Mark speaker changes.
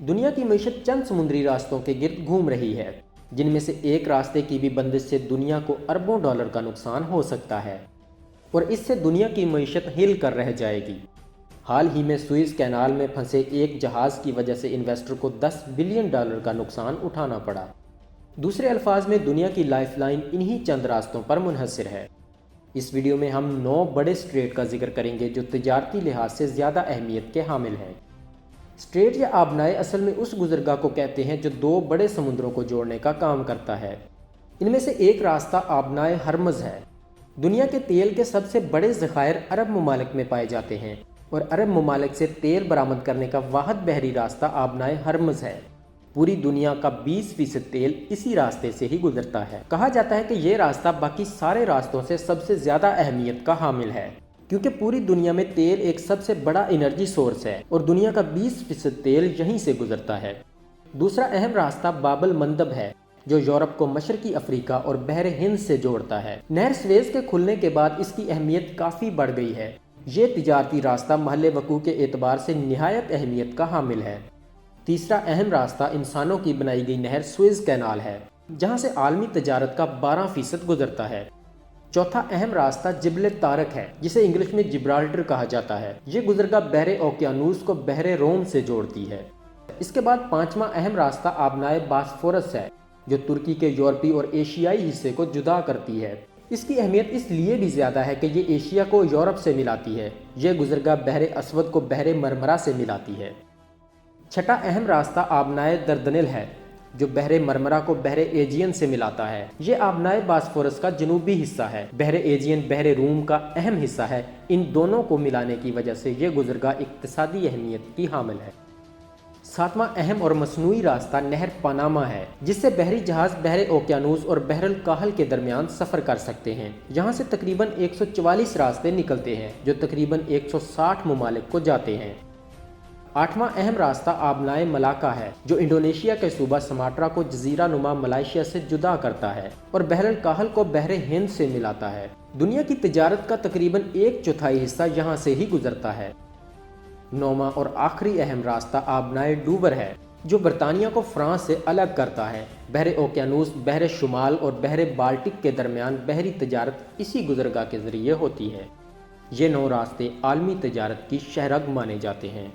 Speaker 1: दुनिया की मीशत चंद समुद्री रास्तों के गिर्द घूम रही है, जिनमें से एक रास्ते की भी बंदिश से दुनिया को अरबों डॉलर का नुकसान हो सकता है और इससे दुनिया की मीशत हिल कर रह जाएगी। हाल ही में सुएज कैनाल में फंसे एक जहाज़ की वजह से इन्वेस्टर को $10 बिलियन का नुकसान उठाना पड़ा। दूसरे अल्फाज में दुनिया की लाइफलाइन इन्हीं चंद रास्तों पर मुनहसर है। इस वीडियो में हम 9 बड़े स्ट्रेट का जिक्र करेंगे जो तिजारती लिहाज से ज़्यादा अहमियत के हामिल हैं। स्ट्रेट या आबनाए असल में उस गुज़रगाह को कहते हैं जो 2 बड़े समुद्रों को जोड़ने का काम करता है। इनमें से एक रास्ता आबनाए हरमज़ है। दुनिया के तेल के सबसे बड़े ज़खायर अरब ममालिक में पाए जाते हैं और अरब ममालिक से तेल बरामद करने का वाहिद बहरी रास्ता आबनाए हरमज़ है। पूरी दुनिया का 20% तेल इसी रास्ते से ही गुजरता है। कहा जाता है कि ये रास्ता बाकी सारे रास्तों से सबसे ज़्यादा अहमियत का हामिल है, क्योंकि पूरी दुनिया में तेल एक सबसे बड़ा एनर्जी सोर्स है और दुनिया का 20% तेल यहीं से गुजरता है। दूसरा अहम रास्ता बाबल मंदब है, जो यूरोप को मशरकी अफ्रीका और बहर हिंद से जोड़ता है। नहर स्वेज के खुलने के बाद इसकी अहमियत काफ़ी बढ़ गई है। ये तिजारती रास्ता महल वकू के एतबार से निहायत अहमियत का हामिल है। तीसरा अहम रास्ता इंसानों की बनाई गई नहर सुएज कैनाल है, जहाँ से आलमी तजारत का 12% गुजरता है। चौथा अहम रास्ता जिब्ल तारक है, जिसे इंग्लिश में जिब्राल्टर कहा जाता है। ये गुजरगाह बहरे ओकियानूस को बहरे रोम से जोड़ती है। इसके बाद पांचवा अहम रास्ता आबनाए बास्फोरस है, जो तुर्की के यूरोपीय और एशियाई हिस्से को जुदा करती है। इसकी अहमियत इसलिए भी ज़्यादा है कि ये एशिया को यूरोप से मिलाती है। ये गुजरगाह बहरे अस्वद को बहरे मरमरा से मिलाती है। छठा अहम रास्ता आबनाए दर्दनिल है, जो बहरे मरमरा को बहरे एजियन से मिलाता है। ये आबनाए बास्फोरस का जनूबी हिस्सा है। बहरे एजियन बहरे रूम का अहम हिस्सा है। इन दोनों को मिलाने की वजह से ये गुजरगाह इक्तिसादी अहमियत की हामिल है। सातवां अहम और मसनूई रास्ता नहर पनामा है, जिससे बहरी जहाज बहरे ओकियानूस और बहरल काहल के दरमियान सफ़र कर सकते हैं। यहाँ से तकरीबन 144 रास्ते निकलते हैं, जो तकरीबन 160 ममालिक को जाते हैं। आठवां अहम रास्ता आबनाए मलाका है, जो इंडोनेशिया के सूबा समाट्रा को जजीरा नुमा मलाइशिया से जुदा करता है और बहरल काहल को बहरे हिंद से मिलाता है। दुनिया की तिजारत का तकरीबन 1/4 हिस्सा यहाँ से ही गुजरता है। नौवां और आखिरी अहम रास्ता आबनाए डूबर है, जो बरतानिया को फ्रांस से अलग करता है। बहरे ओकियानूस, बहरे शुमाल और बहरे बाल्टिक के दरमियान बहरी तिजारत इसी गुजरगाह के जरिए होती है। ये 9 रास्ते आलमी तिजारत की शहरग माने जाते हैं।